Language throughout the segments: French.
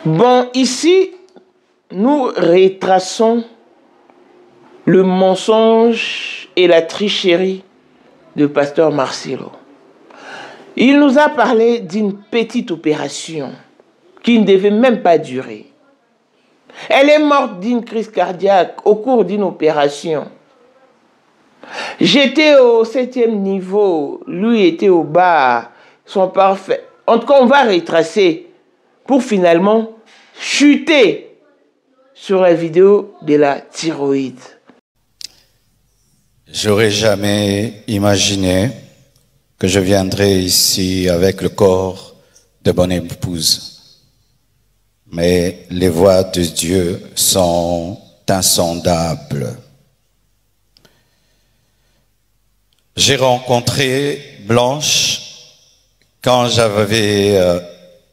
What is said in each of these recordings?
Bon, ici, nous retraçons le mensonge et la tricherie de Pasteur Marcelo. Il nous a parlé d'une petite opération qui ne devait même pas durer. Elle est morte d'une crise cardiaque au cours d'une opération. J'étais au 7e niveau, lui était au bas, son parfait. En tout cas, on va retracer pour finalement chuter sur la vidéo de la thyroïde. J'aurais jamais imaginé que je viendrais ici avec le corps de bonne épouse. Mais les voies de Dieu sont insondables. J'ai rencontré Blanche quand j'avais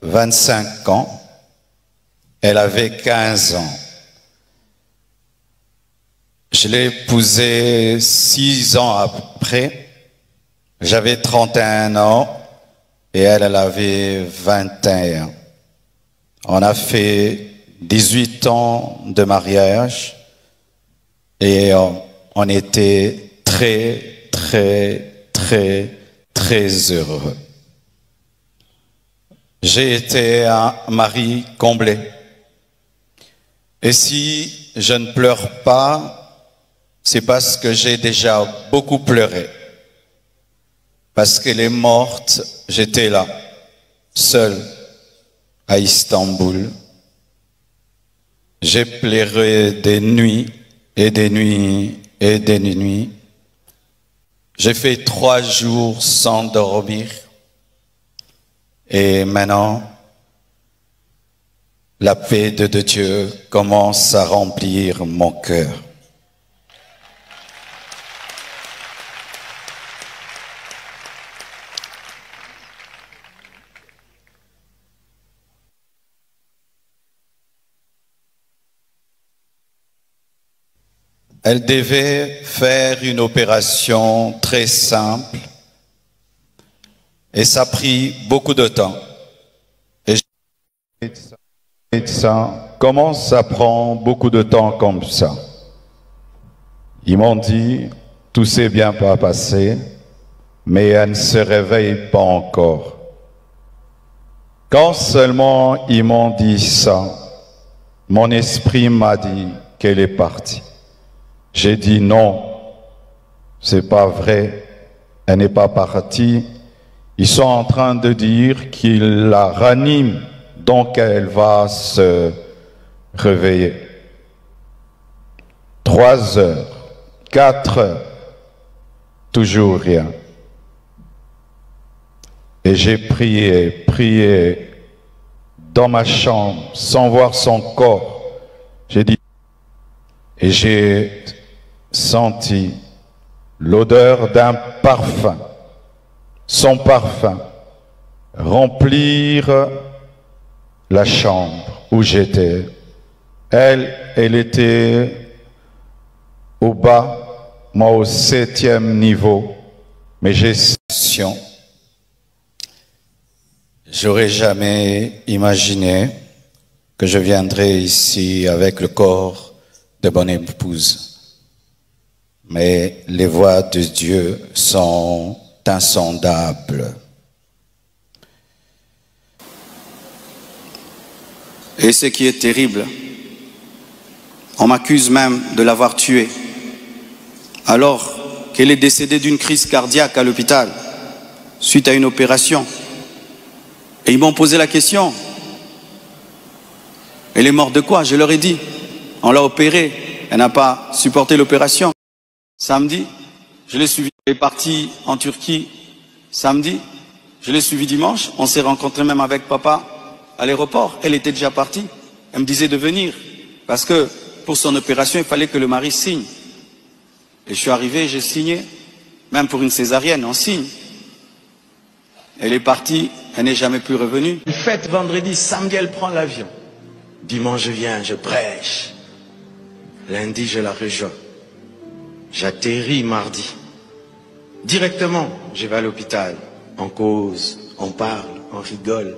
25 ans. Elle avait 15 ans. Je l'ai épousée 6 ans après. J'avais 31 ans et elle avait 21. On a fait 18 ans de mariage et on était très heureux. J'ai été un mari comblé. Et si je ne pleure pas, c'est parce que j'ai déjà beaucoup pleuré. Parce qu'elle est morte, j'étais là, seul, à Istanbul. J'ai pleuré des nuits et des nuits et des nuits. J'ai fait 3 jours sans dormir. Et maintenant, la paix de Dieu commence à remplir mon cœur. Elle devait faire une opération très simple et ça a pris beaucoup de temps. Et médecin, comment ça prend beaucoup de temps comme ça? Ils m'ont dit, tout s'est bien pas passé, mais elle ne se réveille pas encore. Quand seulement ils m'ont dit ça, mon esprit m'a dit qu'elle est partie. J'ai dit non, c'est pas vrai, elle n'est pas partie. Ils sont en train de dire qu'ils la raniment, donc elle va se réveiller. 3 heures, 4 heures, toujours rien. Et j'ai prié dans ma chambre, sans voir son corps. J'ai dit, et j'ai senti l'odeur d'un parfum, son parfum, remplir la chambre où j'étais. Elle était au bas, moi au 7e niveau, mais j'ai sensation. J'aurais jamais imaginé que je viendrais ici avec le corps de bonne épouse. Mais les voies de Dieu sont insondables. Et ce qui est terrible, on m'accuse même de l'avoir tuée, alors qu'elle est décédée d'une crise cardiaque à l'hôpital, suite à une opération. Et ils m'ont posé la question, elle est morte de quoi? Je leur ai dit, on l'a opérée, elle n'a pas supporté l'opération. Samedi, je l'ai suivi, elle est partie en Turquie samedi, je l'ai suivi dimanche, on s'est rencontrés même avec papa à l'aéroport, elle était déjà partie, elle me disait de venir, parce que pour son opération, il fallait que le mari signe. Et je suis arrivé, j'ai signé, même pour une césarienne, on signe. Elle est partie, elle n'est jamais plus revenue. Fête vendredi, samedi, elle prend l'avion. Dimanche, je viens, je prêche. Lundi, je la rejoins. J'atterris mardi. Directement, je vais à l'hôpital. On cause, on parle, on rigole.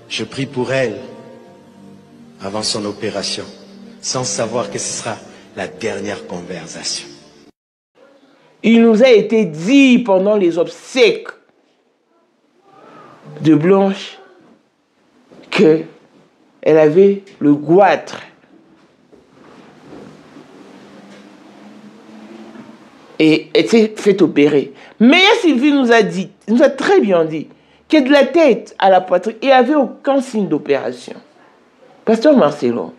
Je prie pour elle. avant son opération, sans savoir que ce sera la dernière conversation. Il nous a été dit pendant les obsèques de Blanche qu'elle avait le goitre. Et elle s'est fait opérer. Mais Sylvie nous a très bien dit, que de la tête à la poitrine, il n'y avait aucun signe d'opération. Pasteur Marcelo,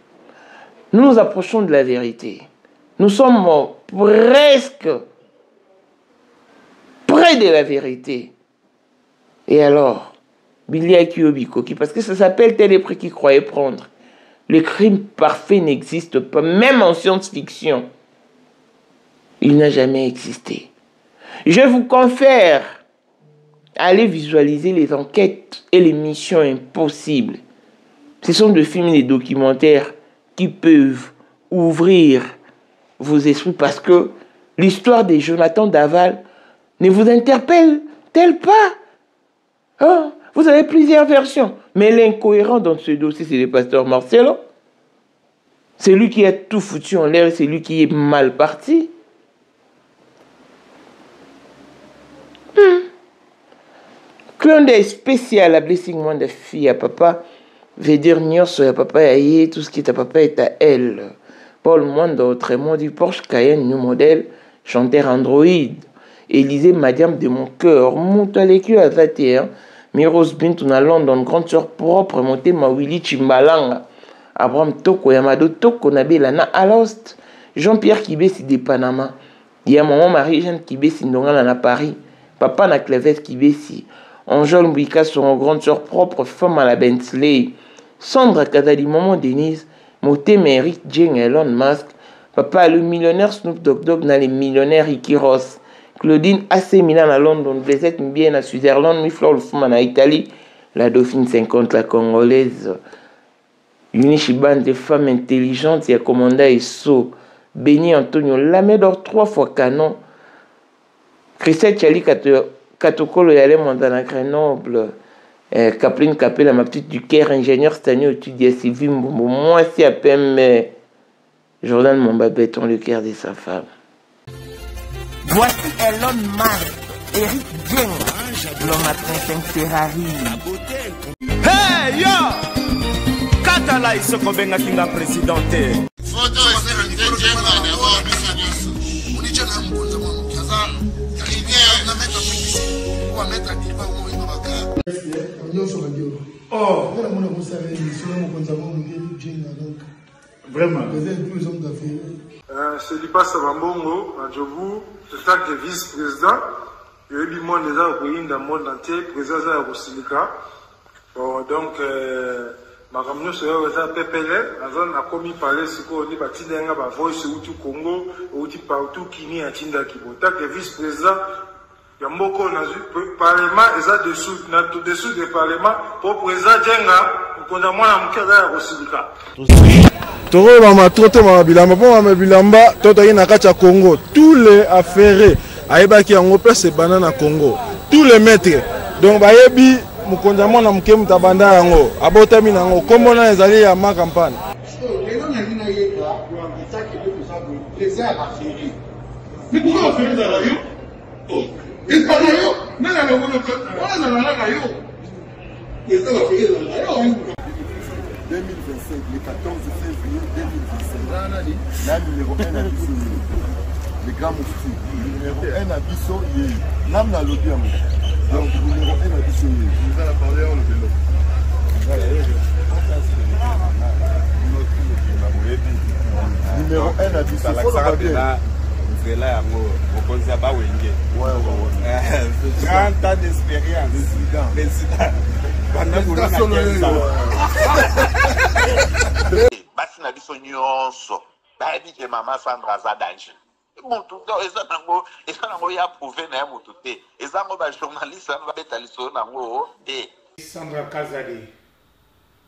nous nous approchons de la vérité. Nous sommes presque près de la vérité. Et alors, Bilia Kiobikoki, parce que ça s'appelle tel les prix qui croyaient prendre. Le crime parfait n'existe pas, même en science-fiction. Il n'a jamais existé. Je vous confère, allez visualiser les enquêtes et les missions impossibles. Ce sont des films et des documentaires qui peuvent ouvrir vos esprits parce que l'histoire de Jonathan Daval ne vous interpelle-t-elle pas? Oh, vous avez plusieurs versions. Mais l'incohérent dans ce dossier, c'est le pasteur Marcelo. C'est lui qui a tout foutu en l'air et c'est lui qui est mal parti. Clin d'œil spécial à Blessing moi de fille à papa veut dire Nyos à papa et tout ce qui est à papa est à elle. Paul Mondo autrement dit Porsche Cayenne New Model chanteur Android. Élisée Madiam de mon cœur monte à l'écu à 21. Miros Bintou na London grande sœur propre monté ma Willy Chimbalanga. Abraham Toko Yamado Toko Nabelana Alost. Jean-Pierre Kibesi de Panama. Il y a maman Marie-Jeanne Kibesi Ndongala à Paris. Papa na Cleves Kibesi. Angèle Mbika, son grande sœur propre, femme à la Bentley. Sandra Kazali, maman Denise. Moté Eric Jane, Elon Musk. Papa le millionnaire Snoop Dogg na les millionnaires Ricky Ross. Claudine AC Milan à London. Blessette Mbien à Switzerland. Miflor le Fouman à Italie. La Dauphine 50, la Congolaise. Unishiban des femmes intelligentes. Il y a Commanda et So. Béni Antonio Lamedor 3 fois canon. Christelle Chali Katokolo Yale Montana Grenoble. Capline Capella, ma petite du Caire, ingénieur Stanley étudié Sylvie Mbombo. Moi, si à peine Jordan Mombabéton, le cœur de sa femme. Voici Elon Musk, Eric Jane, l'homme à 35 Ferrari. Hey yo! Katala iso kobenga kinga presidente. Photo est Eric Jane d'abord, on est déjà là, on va mettre à Diba ou on va oh, vraiment. C'est du passe à Bambongo, à Djobu, le tant que vice-président. Il y a eu du monde déjà au pays, dans le monde entier, président de Rosilika. Donc, ma camion sera déjà PPL, la zone a commis parler, c'est qu'on dit, Tindenga, voice ou tout Congo, ou tout partout, qui n'y a Tinda Kibo. Tant que vice-président, il y a beaucoup de parlement, et ça dessous du parlement, pour président Djenga, nous condamnons à Mukada Rosilika. Toro mama trote mama bilamba po mama bilamba toto yi na kati ya Congo tous les affaires ayebaki yango place banana Congo tous les maîtres donc bayebi mukonza mwana muke mutabanda yango abotami nango kombo na ezali ya ma campagne lelo na nina yeba itaki de kusabu les airs affaires mais pourquoi on fait ça là yo oh et pas là yo mais là on a yo et ça va faire là yo 2025, le 14 février 2025. La numéro 1 à Bisso, le grand moufti. Numéro 1 à Bisso, l'âme n'a l'audio. Donc, numéro 1 à Bisso. Vous allez parler en le vélo. Numéro 1 à Bisso. Il faut le rappeler. C'est là, on ne sait pas où il est. Ouais. 30 ans d'expérience. Président. Basi na biso nyonso bayebi ke mama Sandra aza danger mutu eza nango ya prouve na ya mutu te eza ngo bajournaliste wana babeta lisolo nango te. Sandra Kazadi,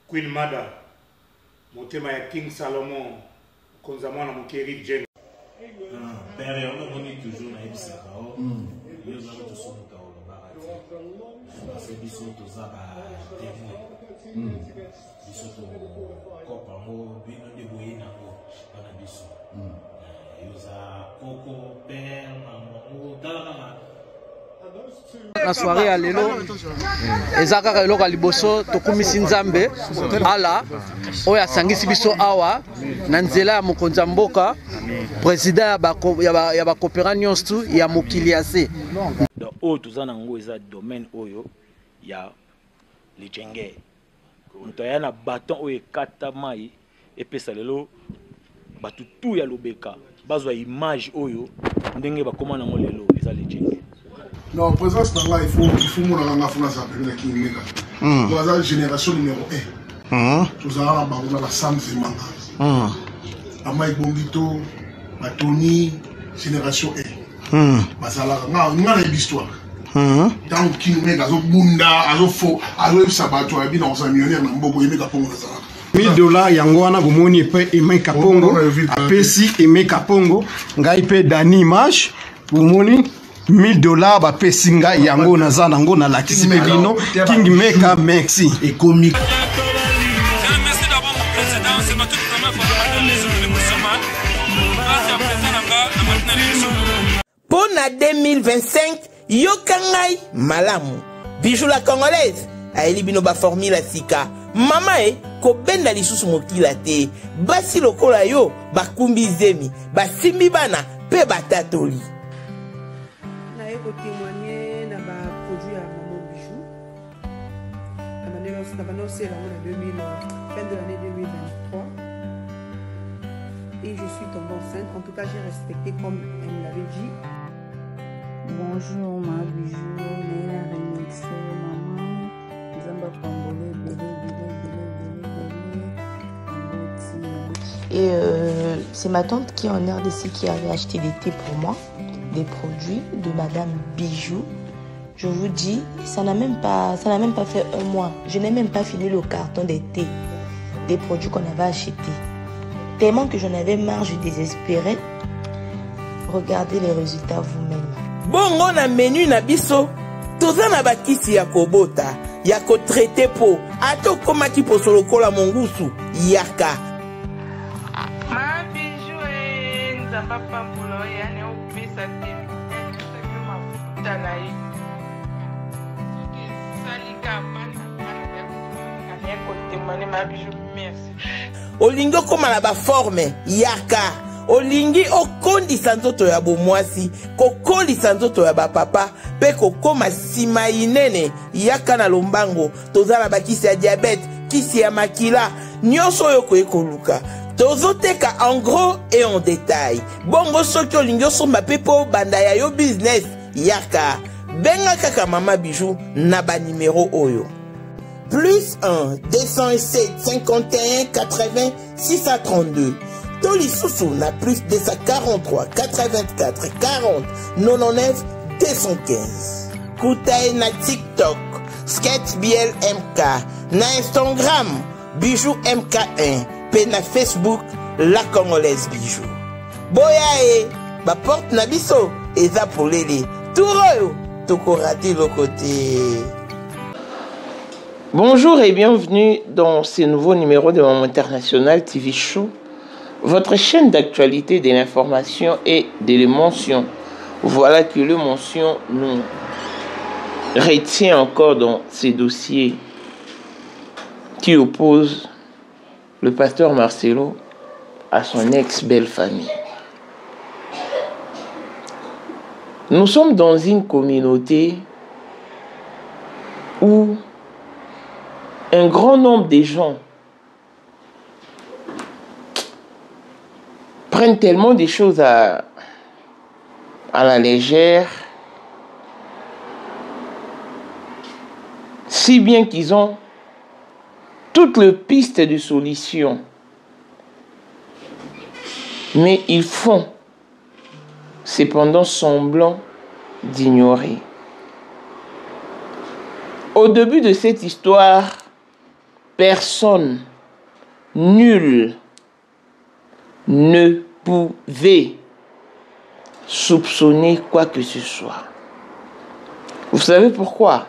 Queen Mada, motema ya King Salomon, konza mwana mokeri Jen. Père, on a toujours na ebisaka o. Yo za moto somuka o barati. C'est biso toza ba témoin. Biso to kopa mo bino de boye nango bana biso. Yoza koko père maman tala la soirée ya lelo eza kaka eloko ya liboso tokumisi nzambe ala oyo asangisi biso awa na nzela ya mokonzi ya mboka président ya bakopera nyonso tu ya mokili ya se oyo toza nango eza domaine oyo ya lijenge moto aya na baton oyo ekata mai epesa lelo bato tu ya lobeka bazwa image oyo ndenge bakoma nango lelo eza lijenge. Non, présence là, il faut mon enfant ça peut qui mega. Dans la génération numéro 1. Tous à la Sam Zemanga. Amai Bombito, Tony, génération 1. Masala, on a l'histoire. Dans qui mega zo bunda, azo fo, azo sabato abi dans un millionnaire na mboko yemeka pongo ça. $1000 yango wana bomoni pe Emeka Pongo apesi Emeka Pongo ngai pe Dani Image bomoni $1000 ba pesinga yango naza nango na lakisi pe bino King Meka merci et comique. Merci d'abord mon président, c'est ma toute première fois dans les jours de musulmans. Merci à président nanga. Pour la 2025, yokangai malamu. Bijou la congolaise. Aeli bino ba formula sika. Mama ko benda lisusu mokila te. Basi lokola yo bakumbi zemi, basimbi bana pe batatoli. Témoigner dans ma produit à Maman Bijou. La annonce est fin de l'année 2023. Et je suis tombée enceinte. En tout cas, j'ai respecté comme elle me l'avait dit. Bonjour ma Bijou, Néla Remix, maman, Zamba Congolais, Et c'est ma tante qui est en RDC qui avait acheté des thés pour moi. Des produits de Madame Bijou. Je vous dis, ça n'a même pas fait un mois. Je n'ai même pas fini le carton des thés, des produits qu'on avait achetés. Tellement que j'en avais marre, je désespérais. Regardez les résultats vous-même. Bon, on a menu na biso. Toza na bakisi ya kobota, ya ko traité po. Ato koma ki po solokola mongusu, yaka. Ma Bijou nzamba pambulo yani opesa te. Talaye. Salika bana bana ko témoigner ma Bijou merci. Olingo koma na ba forme, yaka. Olingi okondisa nzoto ya bomwasi, kokolisa nzoto ya bapapa, pe kokoma sima inene, yaka na lombango, tozala bakisi ya diabète, kisi ya makila, nyonso yo koekoluka. Tozoteka en gros et en détail. Bongo soki olingi osomba pepo banda ya yo business, yaka. Benga kaka Mama Bijou na ba numéro oyo. Plus 1 207 51 80 632. Toli Soussou na plus 243 84 40 99 215. Koutaï na TikTok, Sketch Biel MK, na Instagram, Bijou MK1, pe na Facebook, La Congolaise Bijou. Boya ba porte na biso, eza pour lele. Touroyo, toko raté le côté. Bonjour et bienvenue dans ce nouveau numéro de Maman International TV Show. Votre chaîne d'actualité, de l'information et de l'émotion. Voilà que l'émotion nous retient encore dans ces dossiers qui opposent le pasteur Marcelo à son ex-belle-famille. Nous sommes dans une communauté où un grand nombre de gens prennent tellement de choses à la légère, si bien qu'ils ont toutes les pistes de solution. Mais ils font cependant semblant d'ignorer. Au début de cette histoire, personne, nul, ne pouvait soupçonner quoi que ce soit. Vous savez pourquoi?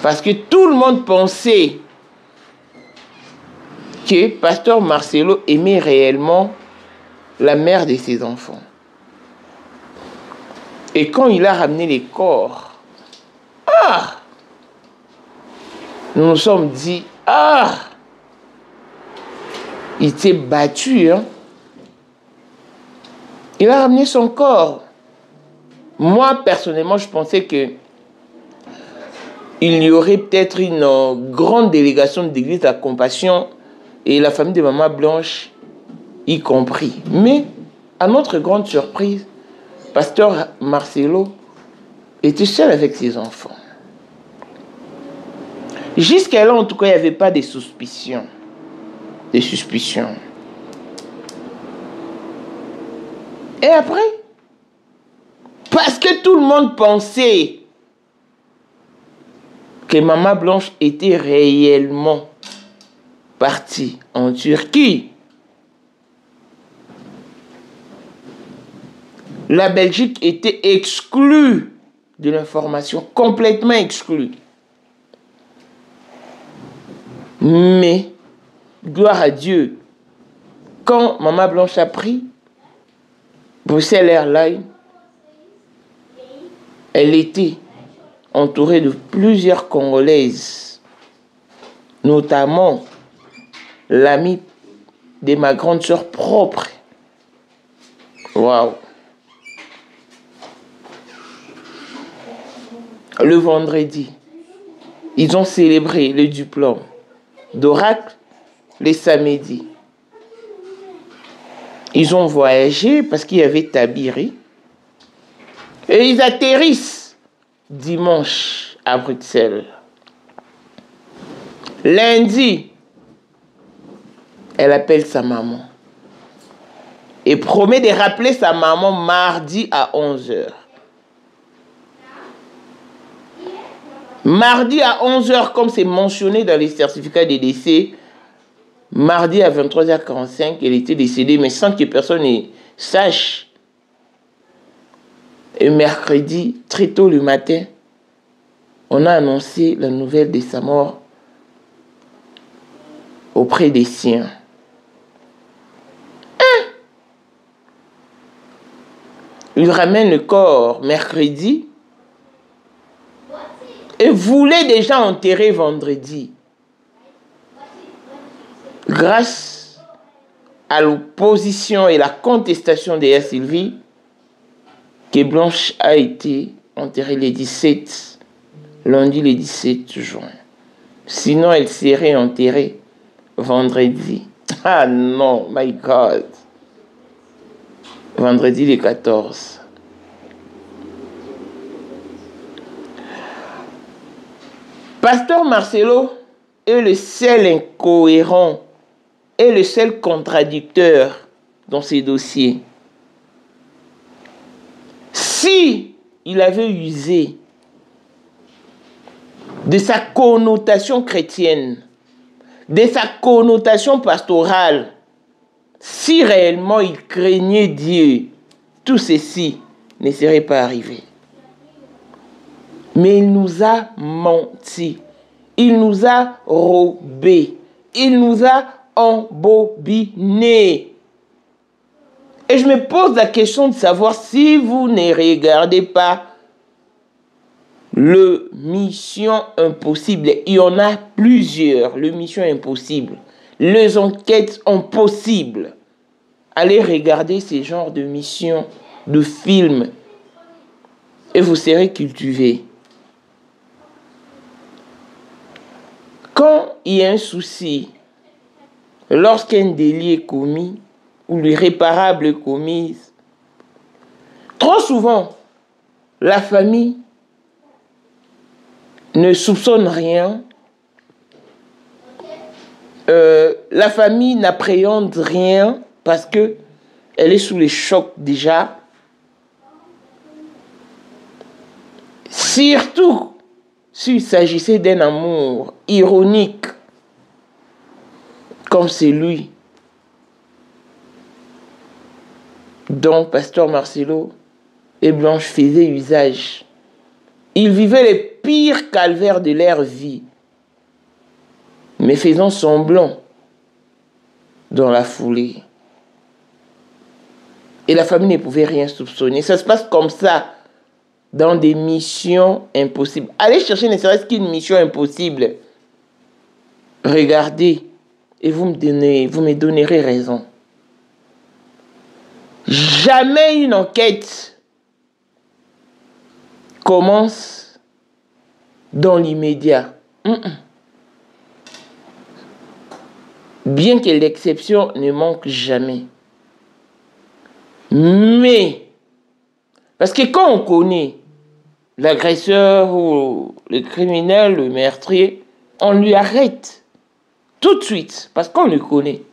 Parce que tout le monde pensait que Pasteur Marcelo aimait réellement la mère de ses enfants. Et quand il a ramené les corps, nous nous sommes dit, il s'est battu, hein. Il a ramené son corps. Moi, personnellement, je pensais que il y aurait peut-être une grande délégation d'église à Compassion et la famille de Maman Blanche y compris. Mais, à notre grande surprise, Pasteur Marcelo était seul avec ses enfants. Jusqu'à là, en tout cas, il n'y avait pas de suspicions. Des suspicions. Et après, parce que tout le monde pensait que Maman Blanche était réellement partie en Turquie, la Belgique était exclue de l'information, complètement exclue. Mais, gloire à Dieu, quand Maman Blanche a pris Bruxelles Airlines, elle était entourée de plusieurs Congolaises, notamment l'amie de ma grande sœur propre. Waouh! Le vendredi, ils ont célébré le diplôme d'Oracle les samedis. Ils ont voyagé parce qu'il y avait Tabiri. Et ils atterrissent dimanche à Bruxelles. Lundi, elle appelle sa maman. Et promet de rappeler sa maman mardi à 11h. Mardi à 11h, comme c'est mentionné dans les certificats de décès, mardi à 23h45, elle était décédée, mais sans que personne ne sache. Et mercredi, très tôt le matin, on a annoncé la nouvelle de sa mort auprès des siens. Il ramène le corps mercredi et voulait déjà enterrer vendredi. Grâce à l'opposition et la contestation de Sylvie, que Blanche a été enterrée le 17, lundi le 17 juin. Sinon, elle serait enterrée vendredi. Ah non, my God. Vendredi le 14. Pasteur Marcelo est le seul incohérent et le seul contradicteur dans ces dossiers. Si il avait usé de sa connotation chrétienne, de sa connotation pastorale, si réellement il craignait Dieu, tout ceci ne serait pas arrivé. Mais il nous a menti, il nous a robé, il nous a embobiné. Et je me pose la question de savoir si vous ne regardez pas le Mission Impossible. Il y en a plusieurs, le Mission Impossible. Les enquêtes impossibles. Allez regarder ces genres de missions, de films. Et vous serez cultivés. Quand il y a un souci, lorsqu'un délit est commis, ou l'irréparable est commise, trop souvent, la famille ne soupçonne rien, la famille n'appréhende rien parce que elle est sous les chocs déjà. Surtout s'il s'agissait d'un amour ironique comme celui dont Pasteur Marcelo et Blanche faisaient usage. Ils vivaient les pires calvaires de leur vie, mais faisant semblant dans la foulée. Et la famille ne pouvait rien soupçonner. Ça se passe comme ça dans des missions impossibles. Allez chercher ne serait-ce qu'une mission impossible. Regardez et vous me donnerez raison. Jamais une enquête commence dans l'immédiat. Bien que l'exception ne manque jamais. Mais, parce que quand on connaît l'agresseur ou le criminel, le meurtrier, on lui arrête tout de suite, parce qu'on le connaît,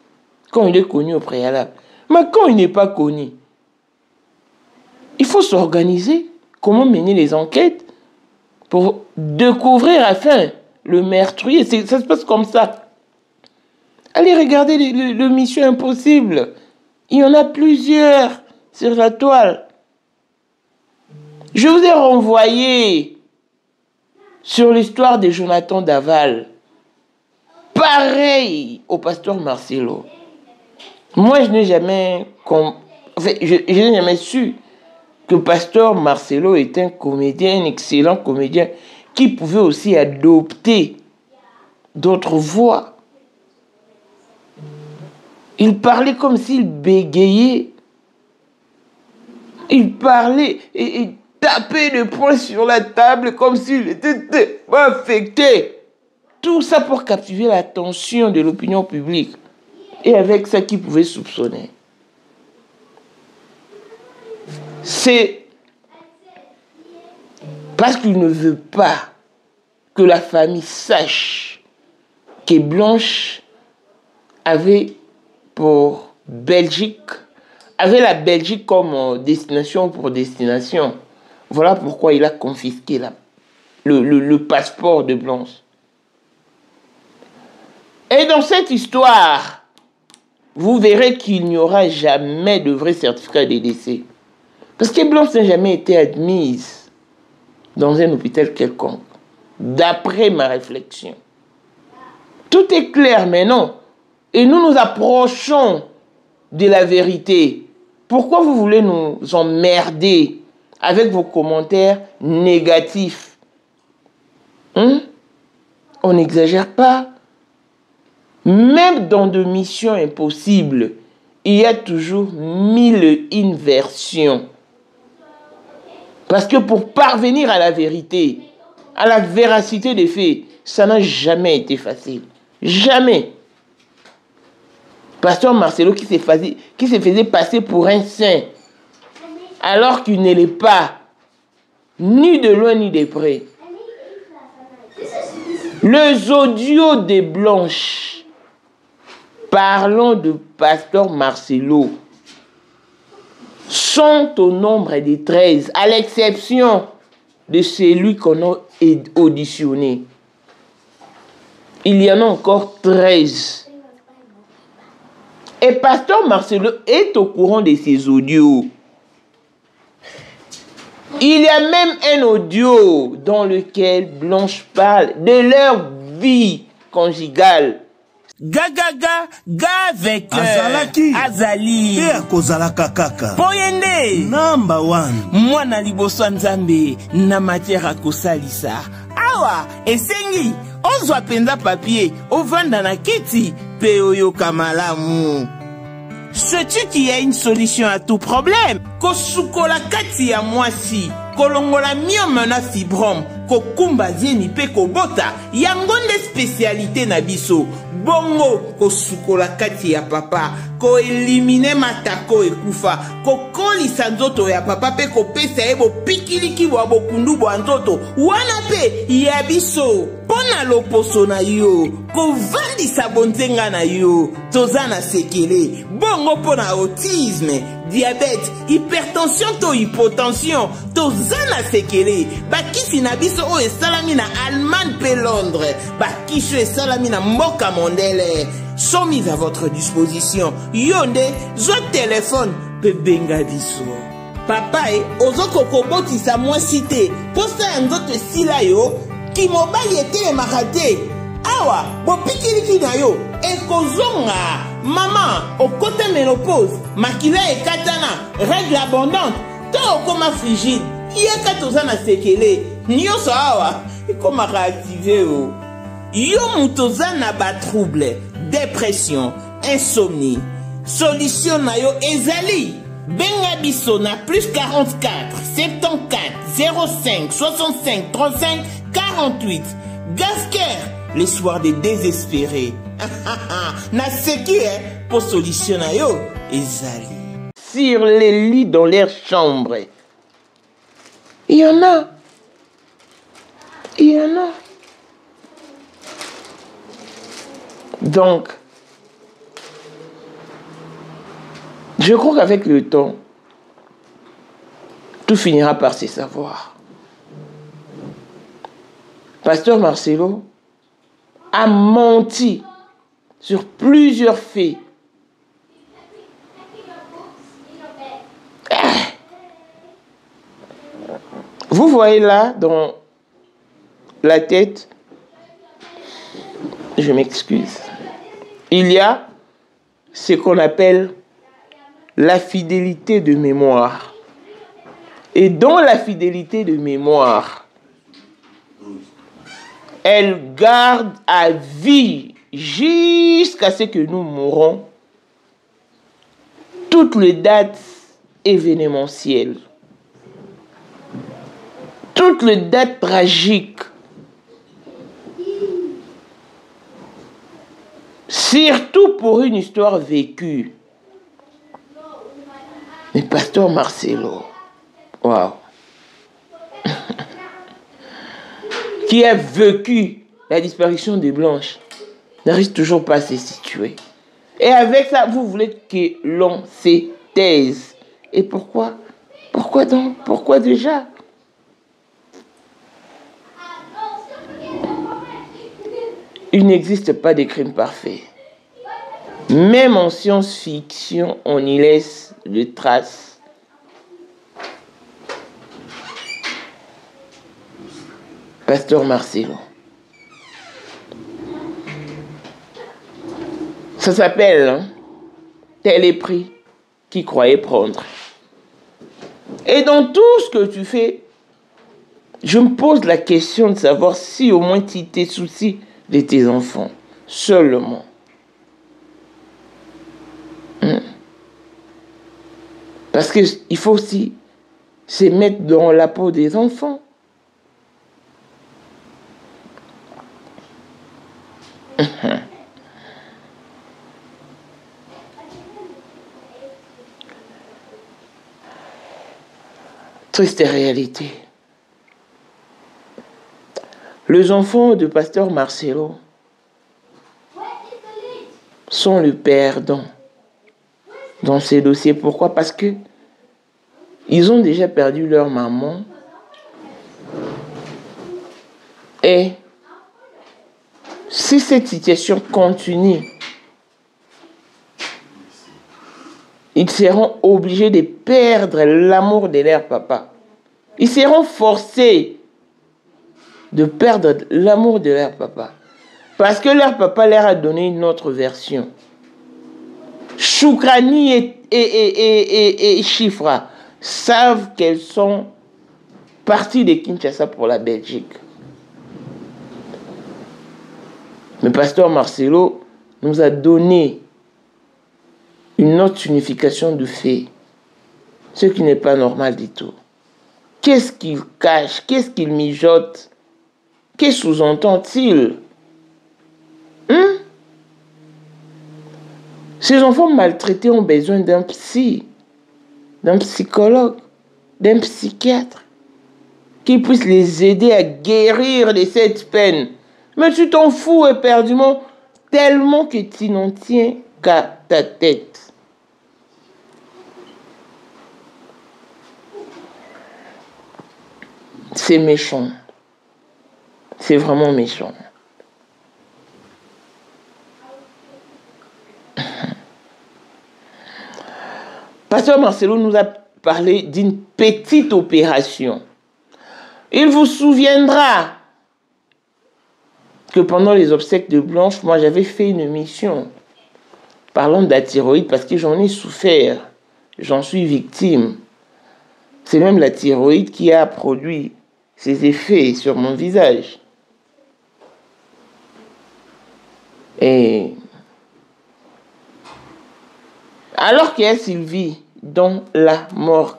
quand il est connu au préalable. Mais quand il n'est pas connu, il faut s'organiser. Comment mener les enquêtes pour découvrir enfin le meurtrier. Ça se passe comme ça. Allez regarder le Mission Impossible. Il y en a plusieurs sur la toile. Je vous ai renvoyé sur l'histoire de Jonathan Daval. Pareil au pasteur Marcelo. Moi, je n'ai jamais su que pasteur Marcelo est un comédien, un excellent comédien, qui pouvait aussi adopter d'autres voix. Il parlait comme s'il bégayait. Il parlait et tapait le poing sur la table comme s'il était affecté. Tout ça pour captiver l'attention de l'opinion publique. Et avec ça qu'il pouvait soupçonner. C'est parce qu'il ne veut pas que la famille sache que Blanche avait pour Belgique, avait la Belgique comme destination pour destination. Voilà pourquoi il a confisqué le passeport de Blanche. Et dans cette histoire, vous verrez qu'il n'y aura jamais de vrai certificat de décès. Parce que Blanche n'a jamais été admise dans un hôpital quelconque. D'après ma réflexion. Tout est clair maintenant. Et nous nous approchons de la vérité. Pourquoi vous voulez nous emmerder avec vos commentaires négatifs? On n'exagère pas. Même dans de missions impossibles, il y a toujours 1001 versions. Parce que pour parvenir à la vérité, à la véracité des faits, ça n'a jamais été facile. Jamais. Pasteur Marcelo qui se faisait passer pour un saint, alors qu'il ne l'est pas, ni de loin ni de près. Les audios de Blanche, parlons de pasteur Marcelo, sont au nombre de 13, à l'exception de celui qu'on a auditionné. Il y en a encore 13. Et pasteur Marcelo est au courant de ces audios. Il y a même un audio dans lequel Blanche parle de leur vie conjugale. Gagaga, avec Azalaki. Azali. Te kozalaka kaka. Poyende. Number one. Mwana liboso nzambe na matière akosalisa. Awa, esengi, ozwa penza papier, ovanda na kiti, pe oyoka malamu. Sais-tu qu'il y a une solution à tout problème? Kosukola kati ya mwasi, kolongola myome na fibrome, kokumba zeni pe kobota, yangonde spécialité na biso. Bongo kosukola kati ya papa, ko elimine matako ekufa, ko kolisa nzoto ya papa pe ko pesa ebo pikiliki wa bokundu bo nzoto, wana pe ya biso. Pona loposo na yo, ko vandisa bonzenga na yo, tozana sekele, bongo pona autisme, diabète, hypertension to hypotension, tozana sekele, bakisi na biso o esalami na Allemagne pe Londres, bakisho esalami na mboka mondele, sont mis à votre disposition. Yonde, zo téléphone, pe benga biso. papa ozoko kobotisa mwasi te posa ya nzoto esila yo kimobali etelemaka te awa bopikiliki na yo ekozonga mama okota ménopause makila ekatana règle abondante to okoma frigide yeka toza na sekele nyonso awa ekomaka active yo mutu oza na batrouble dépression insomnie solution na yo ezali benga biso na plus 44 74 05 65 35 48 Gasker les soirs des désespérés na seki pour solution na yo ezali sur les lits dans leur chambre. Il y en a. Donc, je crois qu'avec le temps, tout finira par se savoir. Pasteur Marcelo a menti sur plusieurs faits. Vous voyez là, dans la tête, je m'excuse, il y a ce qu'on appelle la fidélité de mémoire. Et dans la fidélité de mémoire, elle garde à vie, jusqu'à ce que nous mourons, toutes les dates événementielles. Toutes les dates tragiques, surtout pour une histoire vécue. Mais Pasteur Marcelo, waouh, qui a vécu la disparition de Blanche, n'arrive toujours pas à se situer. Et avec ça, vous voulez que l'on se taise. Et pourquoi? Pourquoi donc? Pourquoi déjà? Il n'existe pas de crime parfait. Même en science-fiction, on y laisse des traces. Pasteur Marcelo. Ça s'appelle tel est pris qui croyait prendre. Et dans tout ce que tu fais, je me pose la question de savoir si au moins tu t'es souci de tes enfants, seulement. Parce qu'il faut aussi se mettre dans la peau des enfants. Triste réalité. Les enfants de Pasteur Marcelo sont le perdant dans ces dossiers. Pourquoi? Parce que ils ont déjà perdu leur maman. Et si cette situation continue, ils seront obligés de perdre l'amour de leur papa. Ils seront forcés de perdre l'amour de leur papa. Parce que leur papa leur a donné une autre version. Choukrani et Chifra savent qu'elles sont parties de Kinshasa pour la Belgique. Mais Pasteur Marcelo nous a donné une autre signification du fait. Ce qui n'est pas normal du tout. Qu'est-ce qu'il cache? Qu'est-ce qu'il mijote? Que sous-entend-il? Ces enfants maltraités ont besoin d'un psy, d'un psychologue, d'un psychiatre qui puisse les aider à guérir de cette peine. Mais tu t'en fous éperdument tellement que tu n'en tiens qu'à ta tête. C'est méchant. C'est vraiment méchant. Pasteur Marcelo nous a parler d'une petite opération. Il vous souviendra que pendant les obsèques de Blanche, moi j'avais fait une émission parlant de la thyroïde parce que j'en ai souffert, j'en suis victime. C'est même la thyroïde qui a produit ses effets sur mon visage. Et alors qu'il y a Sylvie dans la morgue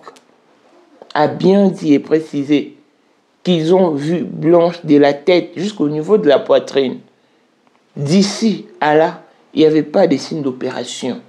a bien dit et précisé qu'ils ont vu Blanche de la tête jusqu'au niveau de la poitrine. D'ici à là, il n'y avait pas de signe d'opération.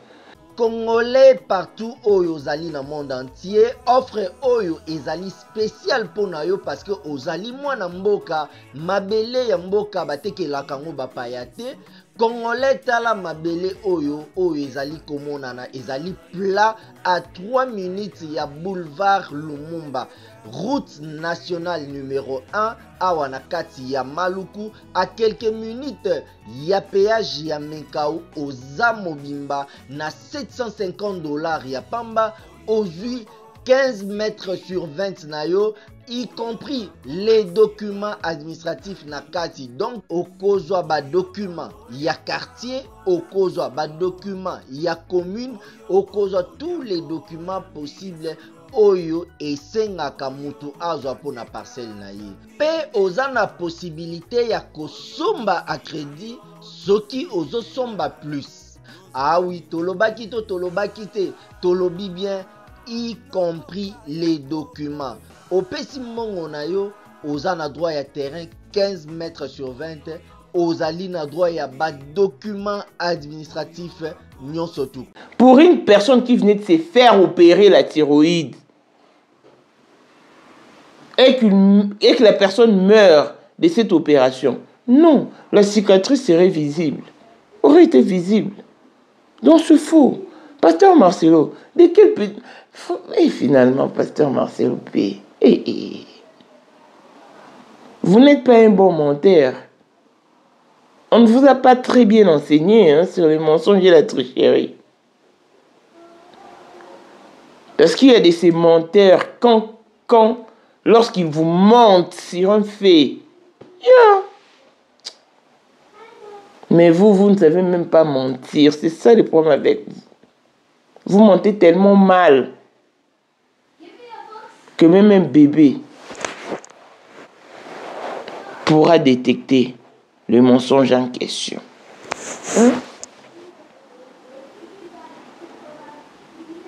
Congolais partout oyo ozali na monde entier offre oyo ezali spécial pour yo parce que ozali mwana mboka mabele ya mboka batekelaka ngo bapaya te. Congolais tala mabele oyo ezali komonana ezali plat à 3 minutes ya boulevard Lumumba, route nationale numéro 1 awa na kati ya Maluku, à quelques minutes ya péage ya Menkau oza mobimba na $750 ya pamba ozui 15 mètres sur 20 na yo, y compris les documents administratifs na kati. Donc okozwa ba document ya quartier, okozwa ba document ya commune, okozwa tous les documents possibles oyo esengaka mutu azwa po na parcelle na ye. Pe oza na possibilité ya kosomba a crédit soki ozo somba plus. Ah oui, tolobaki to tolobaki te, tolobi bien, y compris les documents. Au pesi mongo na yo, oza na droit ya terrain 15 mètres sur 20, ozali na droit ya ba document administratif nyonso tout. Pour une personne qui venait de se faire opérer la thyroïde et que la personne meurt de cette opération, non, la cicatrice serait visible, aurait été visible. Donc c'est faux. Pasteur Marcelo, de quel pays... Et finalement, Pasteur Marcelo P. Vous n'êtes pas un bon menteur. On ne vous a pas très bien enseigné sur les mensonges et la tricherie. Parce qu'il y a de ces menteurs, lorsqu'ils vous mentent sur un fait, mais vous ne savez même pas mentir. C'est ça le problème avec vous. Vous mentez tellement mal que même un bébé pourra détecter le mensonge en question.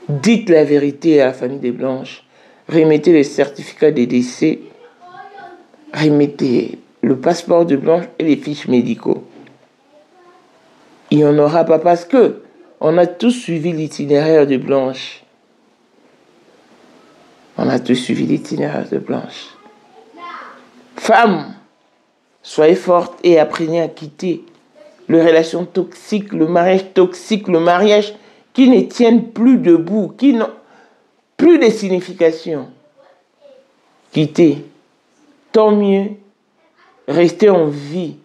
Dites la vérité à la famille des Blanches. Remettez le certificat de décès. Remettez le passeport de Blanche et les fiches médicaux. Il n'y en aura pas parce que on a tous suivi l'itinéraire de Blanche. On a tous suivi l'itinéraire de Blanche. Femmes, soyez fortes et apprenez à quitter les relations toxiques, le mariage toxique, le mariage qui ne tiennent plus debout, qui n'ont plus de signification. Quittez. Tant mieux rester en vie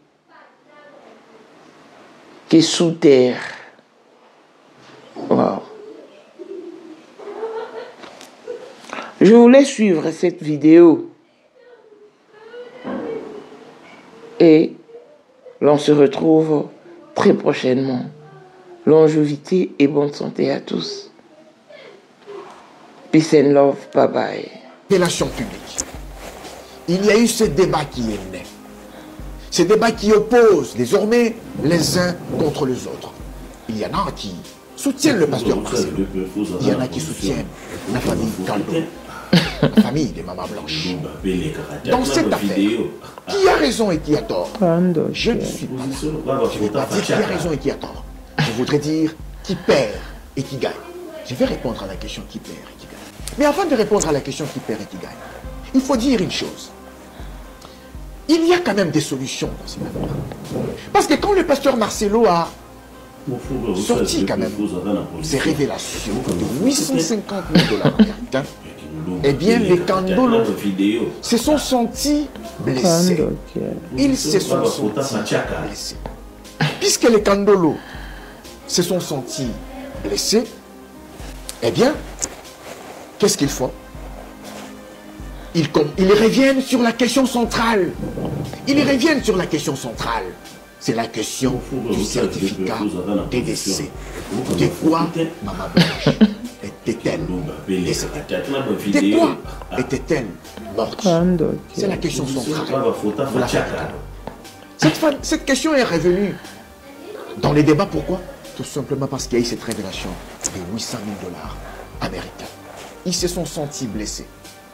que sous terre. Wow. Je voulais suivre cette vidéo et l'on se retrouve très prochainement. Longévité et bonne santé à tous. Peace and love, bye bye. Relation publique. Il y a eu ce débat qui est né. Ce débat qui oppose désormais les uns contre les autres. Il y en a qui soutiennent le pasteur Marcelo. Il y en a qui soutiennent la famille Kando, la famille des mamans blanches. Dans cette affaire, qui a raison et qui a tort? Je ne suis pas là. Je ne vais pas dire qui a raison et qui a tort. Je voudrais dire qui perd et qui gagne. Je vais répondre à la question qui perd et qui gagne. Mais avant de répondre à la question qui perd et qui gagne, il faut dire une chose. Il y a quand même des solutions dans ce moment-là. Parce que quand le pasteur Marcelo a sorti quand même ces révélations de $850 américains, eh bien les Kandolo se sont sentis blessés. Ils se sont sentis blessés. Puisque les Kandolo se sont sentis blessés, eh bien, qu'est-ce qu'ils font? Ils reviennent sur la question centrale. Ils reviennent sur la question centrale. C'est la question du certificat de décès. De quoi Maman Blanche était-elle décédée? De quoi était-elle morte? C'est la question centrale. Cette question est revenue dans les débats. Pourquoi? Tout simplement parce qu'il y a eu cette révélation de 800 000 $ américains. Ils se sont sentis blessés.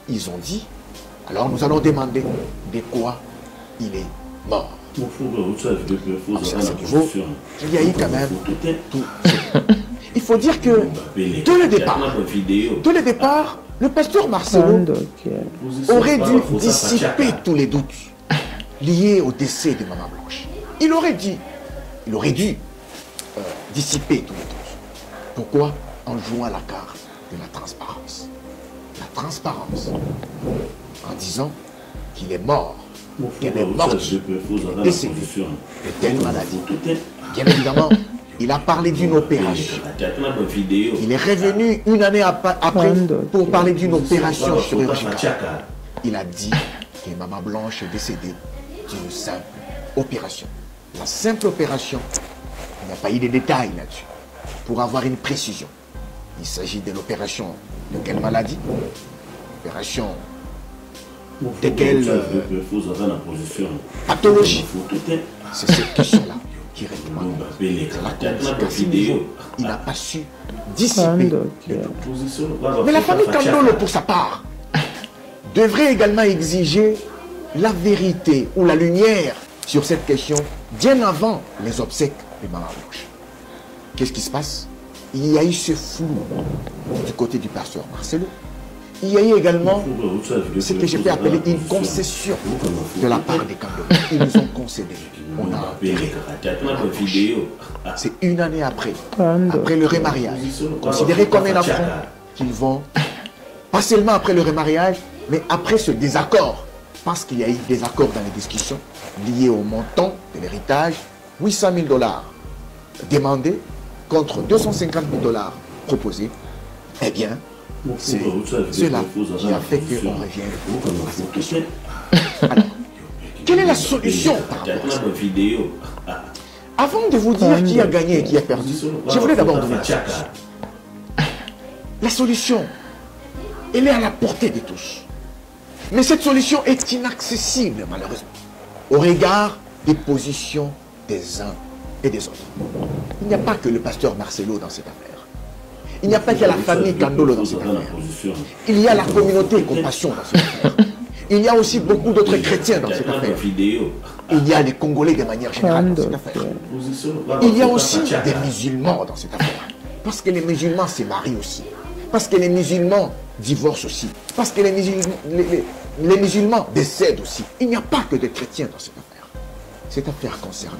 Ils ont dit, alors nous allons demander de quoi il est mort. À ce niveau, il y a eu quand même tout. Il faut dire que dès le départ, le pasteur Marcelo aurait dû dissiper tous les doutes liés au décès de Maman Blanche. Il aurait dû dissiper tous les doutes. Pourquoi? En jouant à la carte de la transparence. La transparence. En disant qu'il est mort, qu'elle est morte, décédée de telle maladie. Bien évidemment, il a parlé d'une opération. Il est revenu une année après pour parler d'une opération chirurgicale. Il a dit que Maman Blanche est décédée d'une simple opération. La simple opération, il n'y a pas eu de détails là-dessus. Pour avoir une précision, il s'agit de l'opération de quelle maladie? Opération de quelle pathologie? C'est cette question-là qui répond. Il n'a pas su dissiper le doute. Mais la famille Kandolo, pour sa part, devrait également exiger la vérité ou la lumière sur cette question bien avant les obsèques de Maman Blanche. Qu'est-ce qui se passe? Il y a eu ce flou du côté du pasteur Marcelo. Il y a eu également ce que je peux appeler une concession de la part des Kandolo. Ils nous ont concédé. On a enterré. C'est une année après le remariage, considéré comme un affront qu'ils vont, pas seulement après le remariage, mais après ce désaccord, parce qu'il y a eu des accords dans les discussions liés au montant de l'héritage, 800 000 $ demandés contre 250 000 $ proposés. Eh bien, c'est cela qui a fait qu'on revienne à cette question. Alors, quelle est la solution par rapport à ça? Avant de vous dire qui a gagné et qui a perdu, je voulais d'abord donner la solution. La solution, elle est à la portée de tous. Mais cette solution est inaccessible, malheureusement, au regard des positions des uns et des autres. Il n'y a pas que le pasteur Marcelo dans cette affaire. Il n'y a pas que la famille Kandolo dans cette affaire. Il y a la communauté Compassion dans cette affaire. Il y a aussi beaucoup d'autres chrétiens dans cette affaire. Il y a les Congolais de manière générale dans cette affaire. Il y a aussi des musulmans dans cette affaire. Parce que les musulmans se marient aussi. Parce que les musulmans divorcent aussi. Parce que les musulmans décèdent aussi. Il n'y a pas que des chrétiens dans cette affaire. Cette affaire concerne.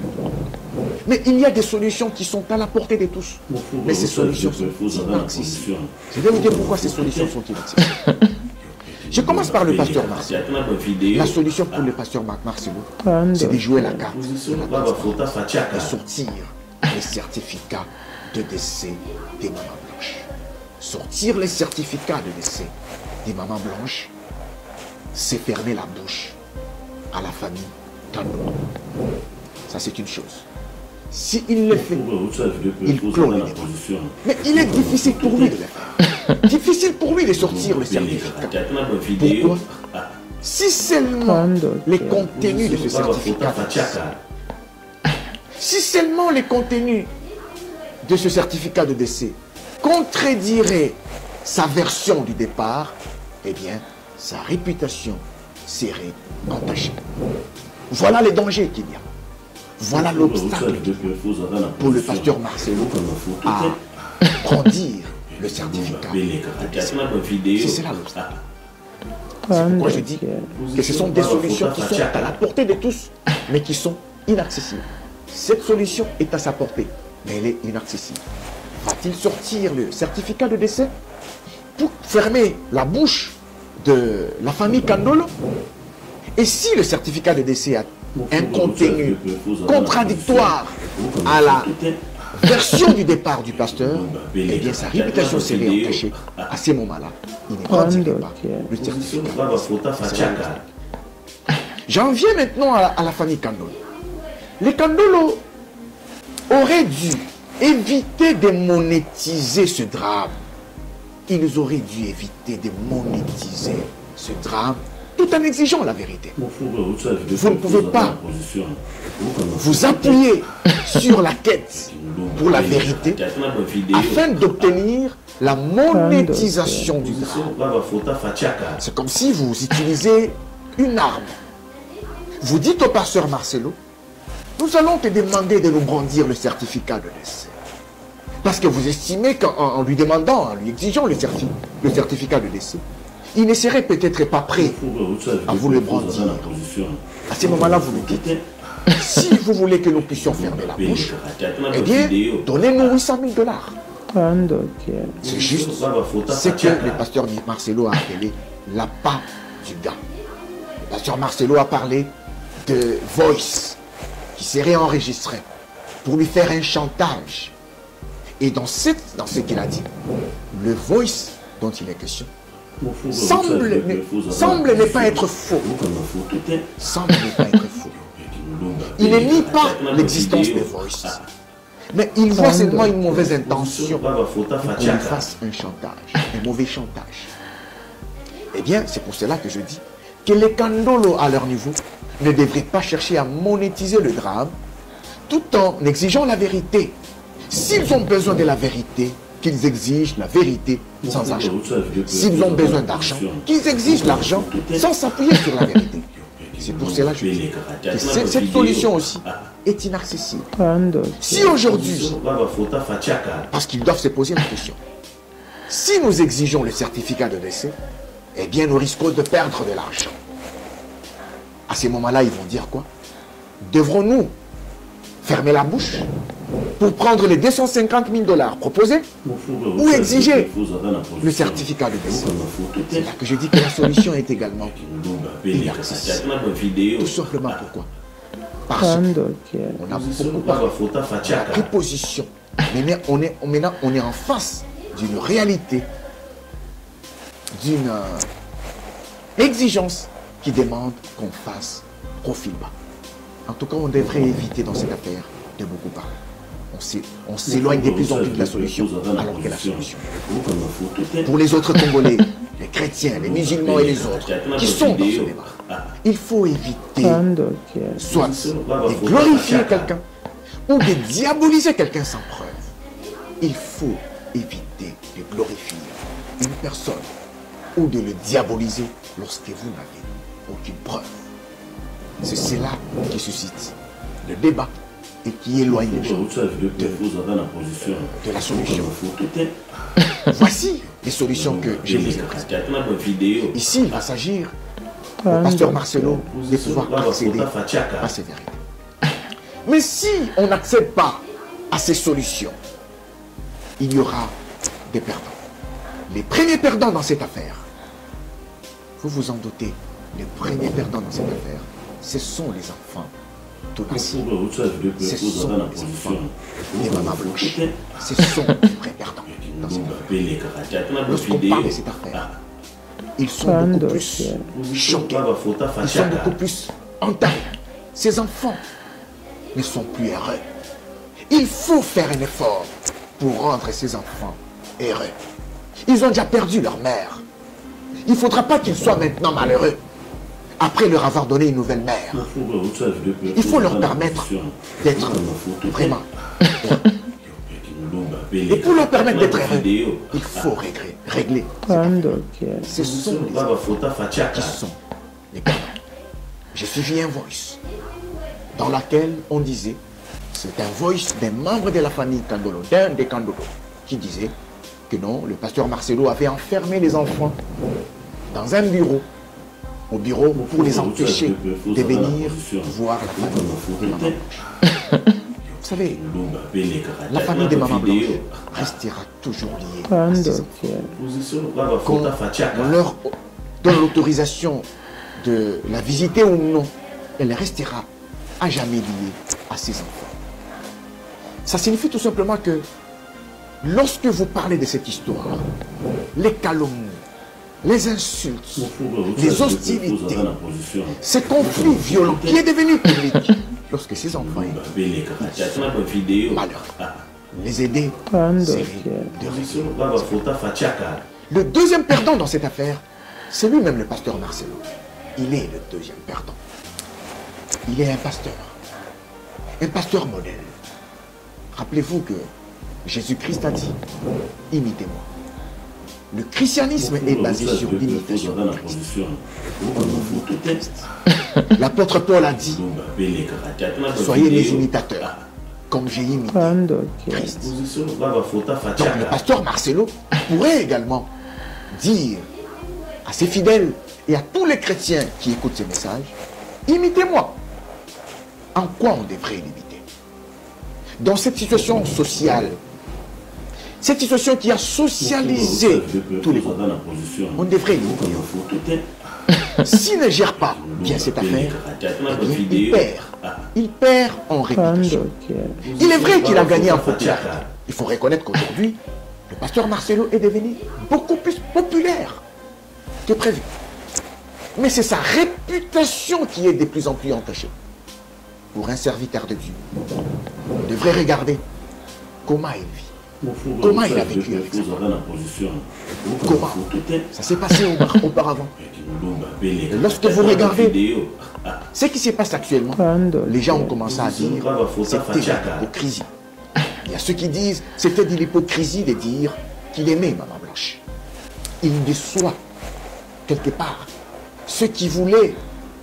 Mais il y a des solutions qui sont à la portée de tous. Mais ces solutions sont inaccessibles. Je vais vous dire pourquoi ces solutions sont inaccessibles. Je commence par le pasteur Marcelo. La solution pour le pasteur Marcelo, c'est de jouer la carte de la transparence et sortir les certificats de décès des Mamans Blanches. Sortir les certificats de décès des Mamans Blanches, c'est fermer la bouche à la famille Kandolo. Ça, c'est une chose. S'il le fait, il clôt les débats. Mais il est difficile pour lui de le faire. Difficile pour lui de sortir le certificat. Pourquoi? Si seulement les contenus de ce certificat, si seulement les contenus de ce certificat de décès contrediraient sa version du départ, eh bien, sa réputation serait entachée. Voilà les dangers qu'il y a. Voilà l'obstacle pour le pasteur Marcelo à brandir le certificat. C'est cela l'obstacle. C'est pourquoi je dis que ce sont des solutions qui sont à la portée de tous, mais qui sont inaccessibles. Cette solution est à sa portée, mais elle est inaccessible. Va-t-il sortir le certificat de décès pour fermer la bouche de la famille Kandolo? Et si le certificat de décès a un contenu contradictoire à la version du départ du pasteur, eh bien sa réputation serait entachée. À ce moment-là, il ne retirait pas le certificat. J'en viens maintenant à la famille Kandolo. Les Kandolo auraient dû éviter de monétiser ce drame. Ils auraient dû éviter de monétiser ce drame tout en exigeant la vérité. Vous ne pouvez pas vous appuyer sur la quête pour la vérité afin d'obtenir la monétisation du drame. C'est comme si vous utilisez une arme. Vous dites au pasteur Marcelo, nous allons te demander de nous brandir le certificat de décès. Parce que vous estimez qu'en lui demandant, en lui exigeant le certificat de décès, il ne serait peut-être pas prêt à vous le brandir. À ce moment-là, vous lui dites, si vous voulez que nous puissions fermer la bouche, eh bien, donnez-nous 800 000 $. C'est juste ce que le pasteur Marcelo a appelé l'appât du gars. Le pasteur Marcelo a parlé de voice qui serait enregistré pour lui faire un chantage. Et dans ce qu'il a dit, le voice dont il est question semble ne pas être faux. Semble ne pas être faux. Il ne nie pas l'existence des voices. Mais il voit seulement une mauvaise intention pour qu'on lui fasse un chantage, un mauvais chantage. Eh bien, c'est pour cela que je dis que les Kandolo, à leur niveau, ne devraient pas chercher à monétiser le drame tout en exigeant la vérité. S'ils ont besoin de la vérité, qu'ils exigent la vérité sans argent. S'ils ont besoin d'argent, qu'ils exigent l'argent sans s'appuyer sur la vérité. C'est pour cela que je dis que cette solution aussi est inaccessible. Si aujourd'hui, parce qu'ils doivent se poser la question, si nous exigeons le certificat de décès, eh bien nous risquons de perdre de l'argent. À ces moments-là, ils vont dire quoi? Devrons-nous fermer la bouche pour prendre les 250 000 $ proposés ou exiger le certificat de décès? C'est là que je dis que la solution est également inaccessible. Tout simplement pourquoi? Parce qu'on a beaucoup parlé de la préposition. Maintenant, on est en face d'une réalité, d'une exigence qui demande qu'on fasse profil bas. En tout cas, on devrait éviter dans cette affaire de beaucoup parler. On s'éloigne de plus en plus de la solution, alors que la solution. Pour les autres Congolais, les chrétiens, les musulmans et les autres qui sont dans ce débat, il faut éviter soit de glorifier quelqu'un ou de diaboliser quelqu'un sans preuve. Il faut éviter de glorifier une personne ou de le diaboliser lorsque vous n'avez aucune preuve. C'est cela qui suscite le débat et qui éloigne les gens de la solution. Voici les solutions que je vous ai présentées. Ici, il va s'agir au pasteur Marcelo de pouvoir accéder à ces vérités. Mais si on n'accède pas à ces solutions, il y aura des perdants. Les premiers perdants dans cette affaire, vous vous en doutez, les premiers perdants dans cette affaire, ce sont les enfants Tonassi. Ce sont les enfants des mamans blanches. Ce sont les vrais perdants dans cette affaire. Lorsqu'on parle de cette affaire, ils sont beaucoup plus choqués. Ils sont beaucoup plus entamés. Ces enfants ne sont plus heureux. Il faut faire un effort pour rendre ces enfants heureux. Ils ont déjà perdu leur mère. Il ne faudra pas qu'ils soient maintenant malheureux après leur avoir donné une nouvelle mère. Il faut leur permettre d'être vraiment heureux. Et pour leur permettre d'être heureux, il faut régler. Ce sont les enfants qui sont les perdants. J'ai suivi un voice dans laquelle on disait, c'est un voice d'un membre de la famille Kandolo, d'un des Kandolo, qui disait que non, le pasteur Marcelo avait enfermé les enfants dans un bureau, au bureau pour les empêcher de venir voir la famille des mamans blanches. Vous savez, la famille des mamans blanches restera toujours liée à ces enfants. Qu'on leur donne l'autorisation de la visiter ou non, elle restera à jamais liée à ses enfants. Ça signifie tout simplement que lorsque vous parlez de cette histoire, les calomnies, les insultes, les hostilités, ce conflit violent qui est devenu public, lorsque ces enfants malheureux, les aider, c'est de régler. Le deuxième perdant dans cette affaire, c'est lui-même le pasteur Marcelo. Il est le deuxième perdant. Il est un pasteur modèle. Rappelez-vous que Jésus-Christ a dit, imitez-moi. Le christianisme est basé sur l'imitation de Christ. L'apôtre Paul a dit, soyez mes imitateurs, comme j'ai imité Christ. Donc le pasteur Marcelo pourrait également dire à ses fidèles et à tous les chrétiens qui écoutent ces messages, imitez-moi. En quoi on devrait l'imiter? Dans cette situation sociale, cette situation qui a socialisé tous les groupes, on devrait l'imiter. S'il ne gère pas bien cette affaire, il perd en réputation. Il est vrai qu'il a gagné en popularité. Il faut reconnaître qu'aujourd'hui, le pasteur Marcelo est devenu beaucoup plus populaire que prévu. Mais c'est sa réputation qui est de plus en plus entachée. Pour un serviteur de Dieu, on devrait regarder comment il vit. Comment il a vécu avec ça. Comment ça s'est passé auparavant. Et lorsque vous regardez ce qui se passe actuellement, les gens ont commencé à dire c'était l'hypocrisie. Il y a ceux qui disent c'était de l'hypocrisie de dire qu'il aimait Maman Blanche. Il déçoit quelque part ceux qui voulaient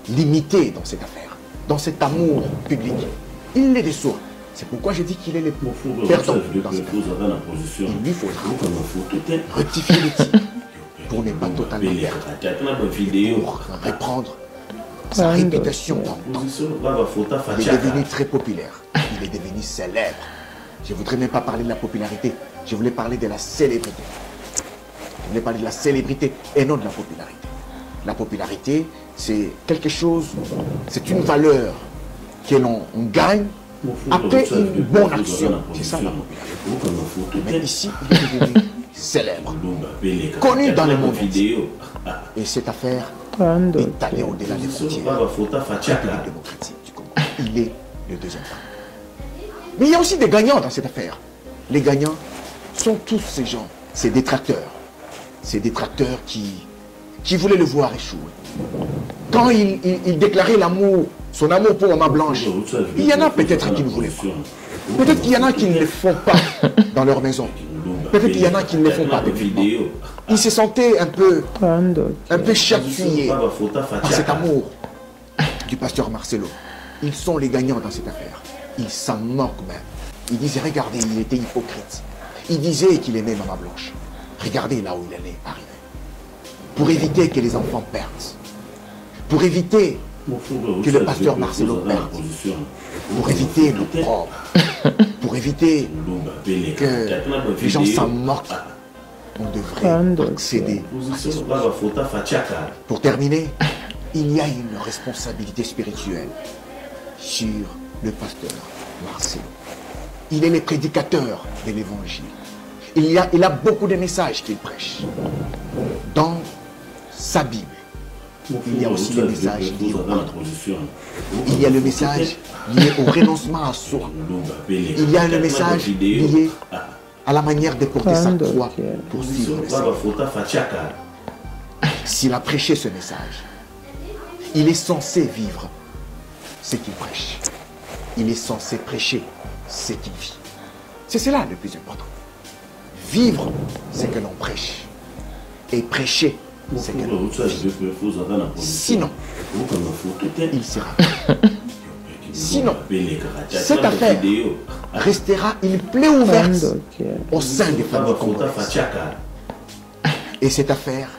l'imiter dans cette affaire, dans cet amour public. Il les déçoit. C'est pourquoi je dis qu'il est le perdant dans cette affaire. Il lui faudra rectifier le tir pour ne pas totalement perdre, pour reprendre sa réputation dans le temps. Il est devenu très populaire, il est devenu célèbre. Je ne voudrais même pas parler de la popularité, je voulais parler de la célébrité. Je voulais parler de la célébrité et non de la popularité. La popularité, c'est quelque chose, c'est une valeur que l'on gagne après une bonne action. C'est ça la popularité. Mais ici, il est devenu célèbre, connu dans le monde entier. Et cette affaire est allée au-delà des frontières de la République démocratique du Congo. Il est le deuxième perdant. Mais il y a aussi des gagnants dans cette affaire. Les gagnants sont tous ces gens, ces détracteurs. Ces détracteurs qui voulaient le voir échouer. Quand il déclarait l'amour, son amour pour Maman Blanche, il y en a peut-être qui ne voulaient pas. Peut-être qu'il y en a qui ne le font pas dans leur maison. Peut-être qu'il y en a qui ne le font pas publiquement. Ils se sentaient un peu chatouillés par cet amour du pasteur Marcelo. Ils sont les gagnants dans cette affaire. Ils s'en moquent même. Ils disaient, regardez, il était hypocrite. Il disait qu'il aimait Maman Blanche. Regardez là où il allait arriver. Pour éviter que les enfants perdent. Pour éviter que le pasteur Marcelo perde. Pour éviter l'opprobre. Pour éviter que les gens s'en moquent. On devrait accéder à ces choses. Pour terminer, il y a une responsabilité spirituelle sur le pasteur Marcelo. Il est le prédicateur de l'évangile. Il a beaucoup de messages qu'il prêche. Dans sa Bible, il y a aussi les messages liés au pardon. Il y a le message lié au renoncement à soi. Il y a le message lié à la manière de porter sa croix pour suivre le Seigneur. S'il a prêché ce message, il est censé vivre ce qu'il prêche. Il est censé prêcher ce qu'il vit. C'est cela le plus important. Vivre ce que l'on prêche et prêcher ce que l'on vit. Sinon, il sera. Sinon, cette affaire restera une plaie ouverte au sein des familles congolaises. Et cette affaire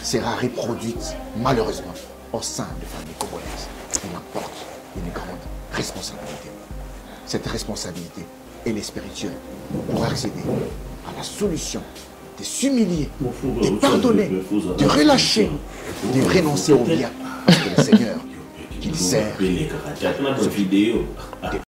sera reproduite malheureusement au sein des familles congolaises. Il apporte une grande responsabilité. Cette responsabilité, elle est spirituelle pour accéder à la solution de s'humilier, de pardonner, de relâcher, de renoncer au bien. Parce que le Seigneur qu'il sert,